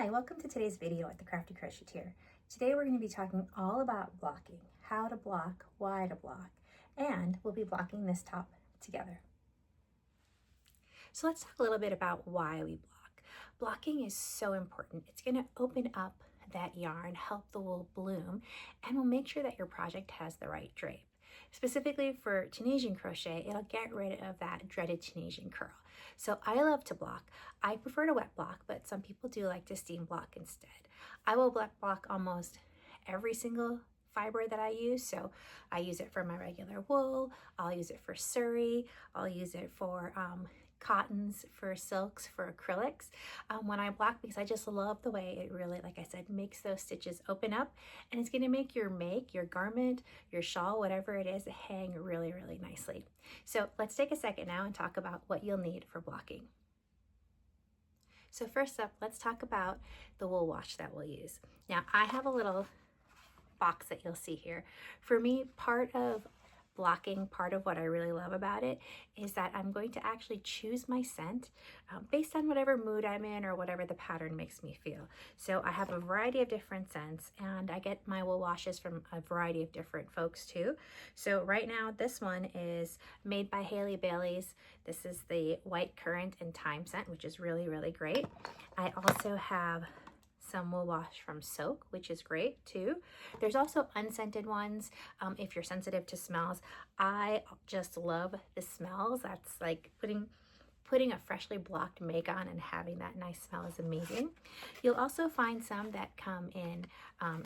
Hi, welcome to today's video at the Crafty Crocheteer. Today we're going to be talking all about blocking, how to block, why to block, and we'll be blocking this top together. So let's talk a little bit about why we block. Blocking is so important. It's going to open up that yarn, help the wool bloom, and will make sure that your project has the right drape. Specifically for Tunisian crochet, it'll get rid of that dreaded Tunisian curl. So I love to block. I prefer to wet block, but some people do like to steam block instead. I will wet block almost every single fiber that I use. So I use it for my regular wool, I'll use it for suri, I'll use it for cottons, for silks, for acrylics when I block, because I just love the way it really, like I said, makes those stitches open up, and it's going to make your garment, your shawl, whatever it is, hang really, really nicely. So let's take a second now and talk about what you'll need for blocking. So first up, let's talk about the wool wash that we'll use. Now I have a little box that you'll see here. For me, part of blocking, part of what I really love about it is that I'm going to actually choose my scent based on whatever mood I'm in or whatever the pattern makes me feel. So I have a variety of different scents, and I get my wool washes from a variety of different folks too. So right now this one is made by Haley Bailey's. This is the White Currant and Thyme scent, which is really, really great. I also have some wool wash from Soak, which is great too. There's also unscented ones if you're sensitive to smells. I just love the smells. That's like putting a freshly blocked make on and having that nice smell is amazing. You'll also find some that come in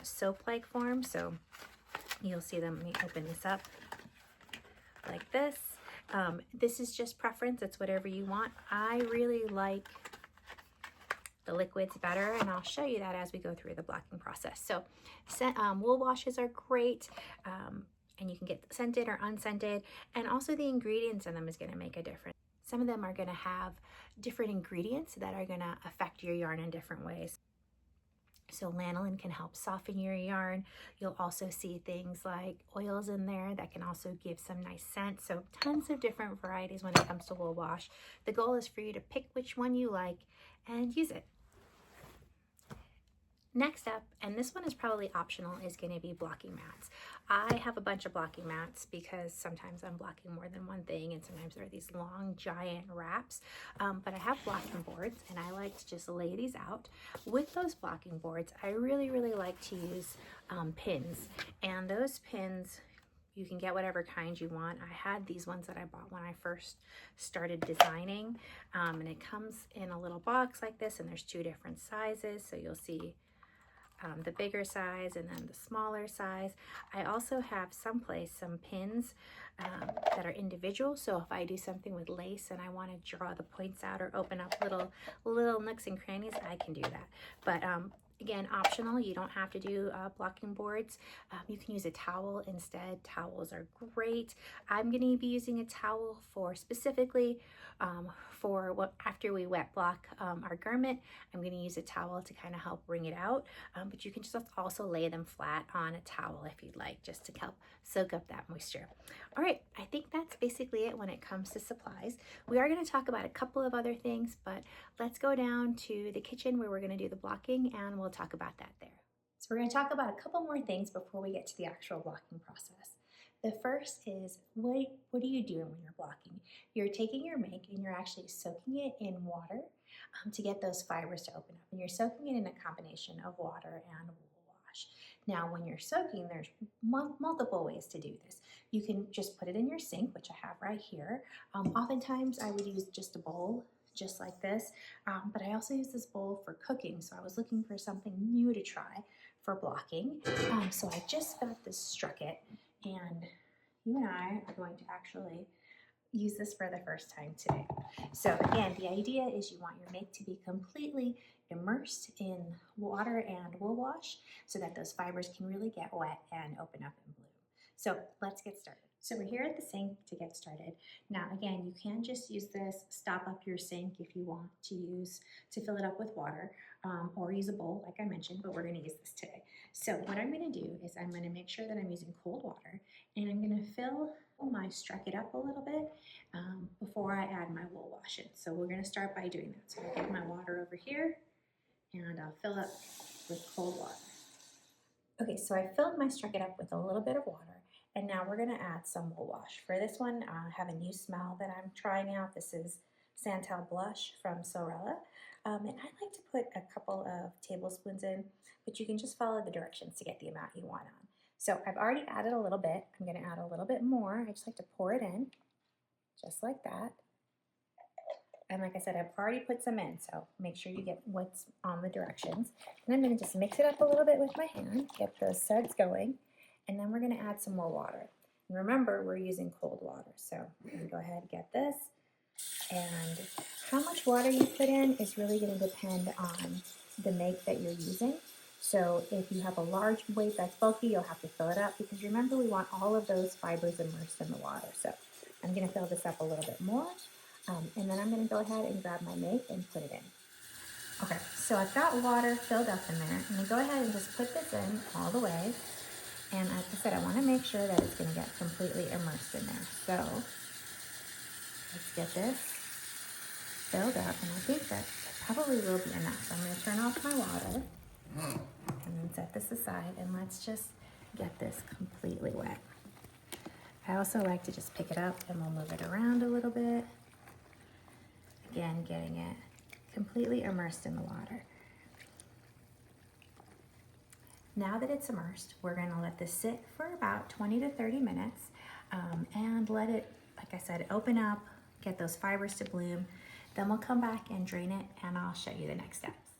soap-like form. So you'll see them. Let me open this up like this. This is just preference. It's whatever you want. I really like the liquids better, and I'll show you that as we go through the blocking process. So wool washes are great, and you can get scented or unscented, and also the ingredients in them is going to make a difference. Some of them are going to have different ingredients that are going to affect your yarn in different ways. So lanolin can help soften your yarn. You'll also see things like oils in there that can also give some nice scent. So tons of different varieties when it comes to wool wash. The goal is for you to pick which one you like and use it. Next up, and this one is probably optional, is going to be blocking mats. I have a bunch of blocking mats because sometimes I'm blocking more than one thing, and sometimes there are these long giant wraps, but I have blocking boards, and I like to just lay these out. With those blocking boards, I really, really like to use pins, and those pins, you can get whatever kind you want. I had these ones that I bought when I first started designing, and it comes in a little box like this, and there's two different sizes, so you'll see the bigger size and then the smaller size. I also have some pins that are individual. So if I do something with lace and I want to draw the points out or open up little nooks and crannies, I can do that. But again, optional. You don't have to do blocking boards. You can use a towel instead. Towels are great. I'm going to be using a towel for specifically for after we wet block our garment. I'm going to use a towel to kind of help bring it out. But you can just also lay them flat on a towel if you'd like, just to help soak up that moisture. All right, I think that's basically it when it comes to supplies. We are going to talk about a couple of other things, but let's go down to the kitchen where we're going to do the blocking, and we'll talk about that there. So we're going to talk about a couple more things before we get to the actual blocking process. The first is, what are you doing when you're blocking? You're taking your make and you're actually soaking it in water to get those fibers to open up. And you're soaking it in a combination of water and wool wash. Now, when you're soaking, there's multiple ways to do this. You can just put it in your sink, which I have right here. Oftentimes, I would use just a bowl, just like this, but I also use this bowl for cooking, so I was looking for something new to try for blocking. So I just got this Strucket, and you and I are going to actually use this for the first time today. So again, the idea is you want your make to be completely immersed in water and wool wash so that those fibers can really get wet and open up and bloom. So let's get started. So we're here at the sink to get started. Now again, you can just use this, stop up your sink if you want to fill it up with water, or use a bowl like I mentioned, but we're going to use this today. So what I'm going to do is I'm going to make sure that I'm using cold water, and I'm going to fill my Strucket up a little bit before I add my wool wash in. So we're going to start by doing that. So I'll get my water over here, and I'll fill up with cold water. Okay, so I filled my Strucket up with a little bit of water, and now we're gonna add some wool wash. For this one, I have a new smell that I'm trying out. This is Santal Blush from Sorella. And I like to put a couple of tablespoons in, but you can just follow the directions to get the amount you want on. So I've already added a little bit. I'm gonna add a little bit more. I just like to pour it in, just like that. And like I said, I've already put some in, so make sure you get what's on the directions. And I'm gonna just mix it up a little bit with my hand, get those suds going, and then we're gonna add some more water. And remember, we're using cold water, so I'm gonna go ahead and get this. And how much water you put in is really gonna depend on the make that you're using. So if you have a large weight that's bulky, you'll have to fill it up, because remember, we want all of those fibers immersed in the water. So I'm gonna fill this up a little bit more. And then I'm going to go ahead and grab my make and put it in. Okay, so I've got water filled up in there. I'm going to go ahead and just put this in all the way. And like I said, I want to make sure that it's going to get completely immersed in there. So let's get this filled up. And I think that probably will be enough. So I'm going to turn off my water and then set this aside. And let's just get this completely wet. I also like to just pick it up and we'll move it around a little bit. Again, getting it completely immersed in the water. Now that it's immersed, we're going to let this sit for about 20 to 30 minutes and let it, like I said, open up, get those fibers to bloom. Then we'll come back and drain it, and I'll show you the next steps.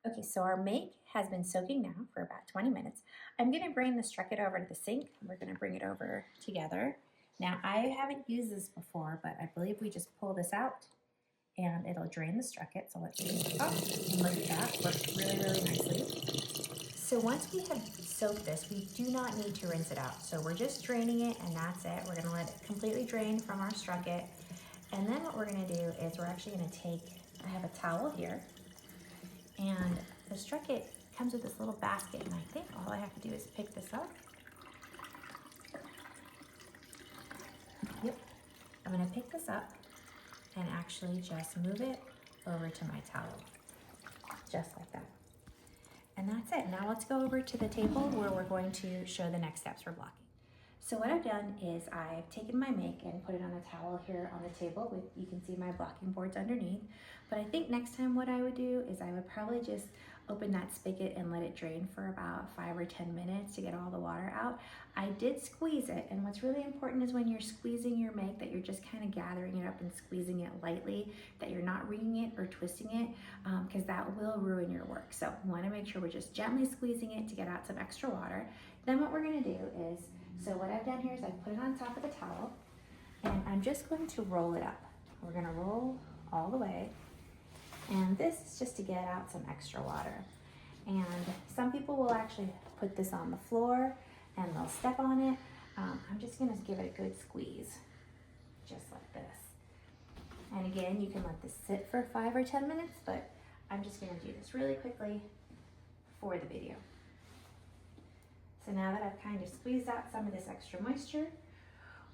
Okay, so our make has been soaking now for about 20 minutes. I'm going to bring the Strucket over to the sink. We're going to bring it over together. Now, I haven't used this before, but I believe we just pull this out and it'll drain the Strucket. So let's take it off, and look at that, works really, really nicely. So once we have soaked this, we do not need to rinse it out. So we're just draining it, and that's it. We're gonna let it completely drain from our Strucket. And then what we're gonna do is we're actually gonna take, I have a towel here, and the Strucket comes with this little basket, and I think all I have to do is pick this up. Yep, I'm gonna pick this up and actually just move it over to my towel, just like that. And that's it. Now let's go over to the table where we're going to show the next steps for blocking. So what I've done is I've taken my make and put it on a towel here on the table. You can see my blocking boards underneath. But I think next time what I would do is I would probably just open that spigot and let it drain for about 5 or 10 minutes to get all the water out. I did squeeze it, and what's really important is when you're squeezing your make that you're just kind of gathering it up and squeezing it lightly, that you're not wringing it or twisting it, because that will ruin your work. So we want to make sure we're just gently squeezing it to get out some extra water. Then what we're going to do is, so what I've done here is I've put it on top of the towel, and I'm just going to roll it up. We're going to roll all the way. And this is just to get out some extra water. And some people will actually put this on the floor and they'll step on it. I'm just gonna give it a good squeeze, just like this. And again, you can let this sit for 5 or 10 minutes, but I'm just gonna do this really quickly for the video. So now that I've kind of squeezed out some of this extra moisture,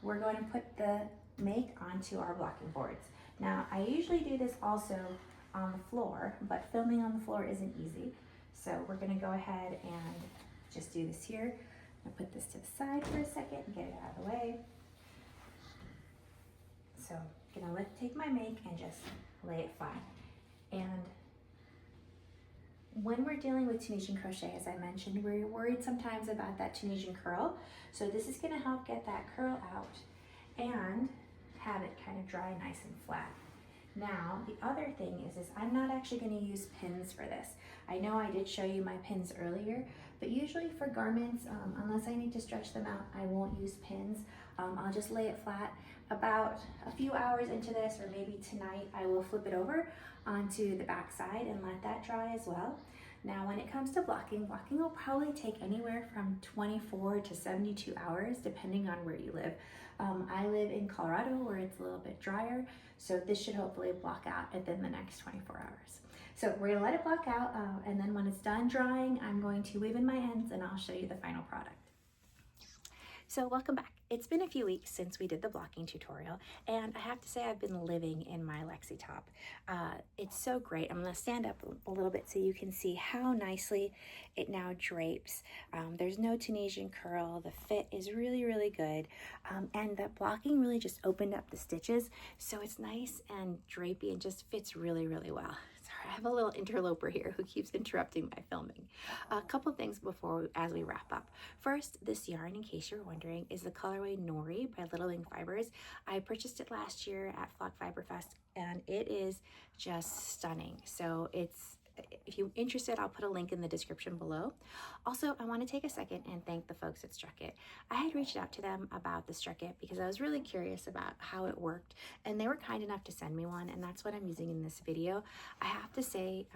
we're going to put the make onto our blocking boards. Now, I usually do this also on the floor, but filming on the floor isn't easy. So we're gonna go ahead and just do this here. I'll put this to the side for a second and get it out of the way. So I'm gonna take my make and just lay it flat. And when we're dealing with Tunisian crochet, as I mentioned, we're worried sometimes about that Tunisian curl. So this is gonna help get that curl out and have it kind of dry nice and flat. Now, the other thing is I'm not actually going to use pins for this. I know I did show you my pins earlier, but usually for garments, unless I need to stretch them out, I won't use pins. I'll just lay it flat. About a few hours into this, or maybe tonight, I will flip it over onto the back side and let that dry as well. Now, when it comes to blocking will probably take anywhere from 24 to 72 hours, depending on where you live. I live in Colorado, where it's a little bit drier, so this should hopefully block out within the next 24 hours. So we're gonna let it block out, and then when it's done drying, I'm going to weave in my ends and I'll show you the final product. So welcome back. It's been a few weeks since we did the blocking tutorial, and I have to say I've been living in my Lexi top. It's so great. I'm going to stand up a little bit so you can see how nicely it now drapes. There's no Tunisian curl. The fit is really, really good, and the blocking really just opened up the stitches, so it's nice and drapey and just fits really, really well. Sorry, I have a little interloper here who keeps interrupting my filming. A couple things as we wrap up. First, this yarn, in case you're wondering, is the colorway Nori by Little Wing Fibers. I purchased it last year at Flock Fiber Fest, and it is just stunning. So if you're interested, I'll put a link in the description below. Also, I want to take a second and thank the folks at Struck It. I had reached out to them about the Struck It because I was really curious about how it worked, and they were kind enough to send me one, and that's what I'm using in this video. I have to say,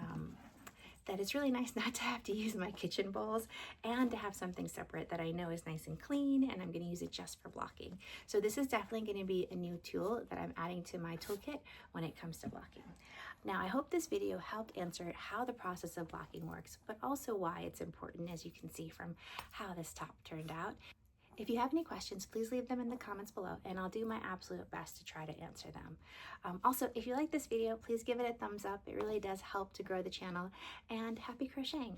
that it's really nice not to have to use my kitchen bowls and to have something separate that I know is nice and clean, and I'm going to use it just for blocking. So this is definitely going to be a new tool that I'm adding to my toolkit when it comes to blocking. Now, I hope this video helped answer how the process of blocking works, but also why it's important, as you can see from how this top turned out. If you have any questions, please leave them in the comments below, and I'll do my absolute best to try to answer them. Also, if you like this video, please give it a thumbs up. It really does help to grow the channel, and happy crocheting!